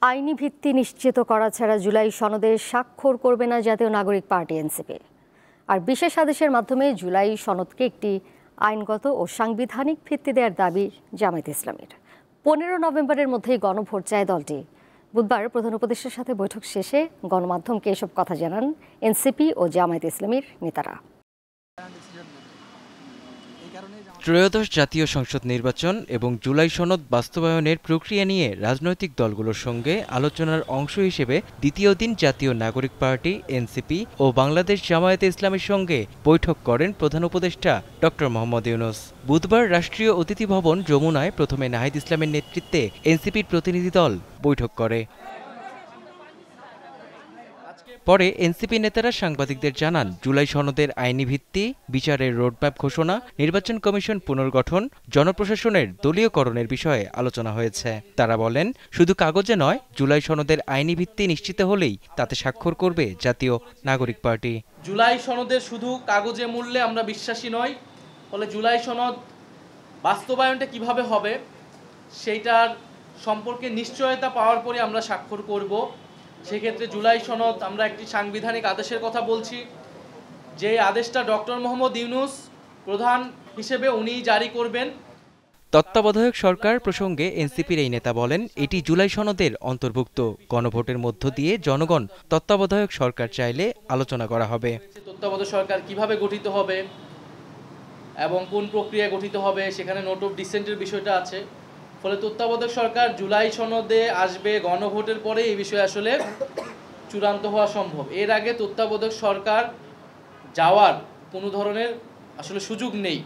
আইনি ভিত্তি নিশ্চিত করা ছাড়া জুলাই সনদে স্বাক্ষর করবে না জাতীয় নাগরিক পার্টি এনসিপি। আর বিশেষ আদেশের মাধ্যমে জুলাই সনদকে একটি আইনগত ও সাংবিধানিক ভিত্তি দেওয়ার দাবি জামায়াতে ইসলামীর। 15 নভেম্বরের মধ্যেই গণভোট চায় দলটি। বুধবার প্রধান উপদেষ্টার সাথে বৈঠক শেষে গণমাধ্যমকে এসব কথা জানান এনসিপি ও জামায়াতে ইসলামীর নেতারা। ত্রয়োদশ জাতীয় সংসদ নির্বাচন এবং জুলাই সনদ বাস্তবায়নের প্রক্রিয়া নিয়ে রাজনৈতিক দলগুলোর সঙ্গে আলোচনার অংশ হিসেবে দ্বিতীয় দিন জাতীয় নাগরিক পার্টি এনসিপি ও বাংলাদেশ জামায়াতে ইসলামীর সঙ্গে বৈঠক করেন প্রধান উপদেষ্টা ডক্টর মোহাম্মদ ইউনূস। বুধবার রাষ্ট্রীয় অতিথি ভবন যমুনায় প্রথমে নাহিদ ইসলামের নেতৃত্বে এনসিপির প্রতিনিধি দল বৈঠক করে। পরে এনসিপি নেতারা সাংবাদিকদের জানান, জুলাই সনদের আইনি ভিত্তি, বিচারের রোডম্যাপ ঘোষণা, নির্বাচন কমিশন পুনর্গঠন, জনপ্রশাসনের দলীয়করণের বিষয়ে আলোচনা হয়েছে। তারা বলেন, শুধু কাগজে নয়, জুলাই সনদের আইনি ভিত্তি নিশ্চিত হলেই তাতে স্বাক্ষর করবে জাতীয় নাগরিক পার্টি। জুলাই সনদের শুধু কাগজে মূল্যে আমরা বিশ্বাসী নই, ফলে জুলাই সনদ বাস্তবায়নটা কিভাবে হবে সেইটার সম্পর্কে নিশ্চয়তা পাওয়ার পরে আমরা স্বাক্ষর করব। সেক্ষেত্রে জুলাই সনদ আমরা একটি সাংবিধানিক আদেশের কথা বলছি, যে আদেশটা ডক্টর মোহাম্মদ ইউনূস প্রধান হিসেবে উনিই জারি করবেন। তত্ত্বাবধায়ক সরকার প্রসঙ্গে এনসিপির এই নেতা বলেন, এটি জুলাই সনদের অন্তর্ভুক্ত। গণভোটের মধ্য দিয়ে জনগণ তত্ত্বাবধায়ক সরকার চাইলে আলোচনা করা হবে। তত্ত্বাবধায়ক সরকার কিভাবে গঠিত হবে এবং কোন প্রক্রিয়ায় গঠিত হবে, সেখানে নোট অফ ডিসেন্টের বিষয়টা আছে। ফলে তত্ত্বাবধায়ক সরকার জুলাই সনদে আসবে, গণভোটের পরে এই বিষয়ে আসলে চূড়ান্ত হওয়া সম্ভব। এর আগে তত্ত্বাবধায়ক সরকার যাওয়ার কোনো ধরনের আসলে সুযোগ নেই।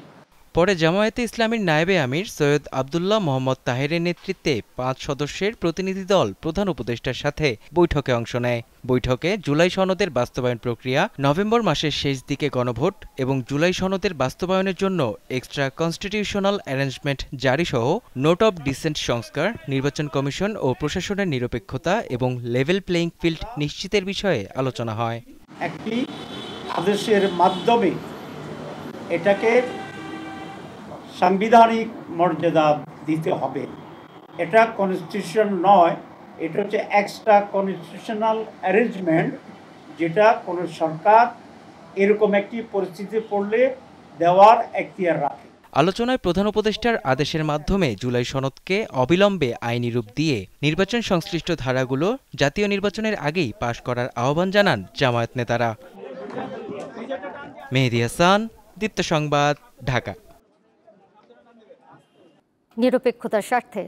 পরে জামায়াতে ইসলামীর নায়েবে আমির সৈয়দ আবদুল্লাহ মোহাম্মদ তাহেরের নেতৃত্বে 5 সদস্যের প্রতিনিধি দল প্রধান উপদেষ্টার সাথে বৈঠকে অংশ নেয়। বৈঠকে জুলাই সনদের বাস্তবায়ন প্রক্রিয়া, নভেম্বর মাসের শেষ দিকে গণভোট এবং জুলাই সনদের বাস্তবায়নের জন্য এক্সট্রা কনস্টিটিউশনাল অ্যারেঞ্জমেন্ট জারি সহ নোট অব ডিসেন্ট সংস্কার, নির্বাচন কমিশন ও প্রশাসনের নিরপেক্ষতা এবং লেভেল প্লেইং ফিল্ড নিশ্চিতের বিষয়ে আলোচনা হয়। একটি আদেশের মাধ্যমে এটাকে সাংবিধানিক মর্যাদা দিতে হবে। এটা কনস্টিটিউশন নয়, এটা হচ্ছে এক্সট্রা কনস্টিটিউশনাল অ্যারেঞ্জমেন্ট, যেটা কোনো সরকার এরকম একটি পরিস্থিতি পড়লে দেওয়ার এখতিয়ার রাখে। আলোচনায় প্রধান উপদেষ্টার আদেশের মাধ্যমে জুলাই সনদকে অবিলম্বে আইনি রূপ দিয়ে নির্বাচন সংশ্লিষ্ট ধারাগুলো জাতীয় নির্বাচনের আগেই পাশ করার আহ্বান জানান জামায়াত নেতারা। মেহেদী হাসান, দীপ্ত সংবাদ, ঢাকা। নিরপেক্ষতার স্বার্থে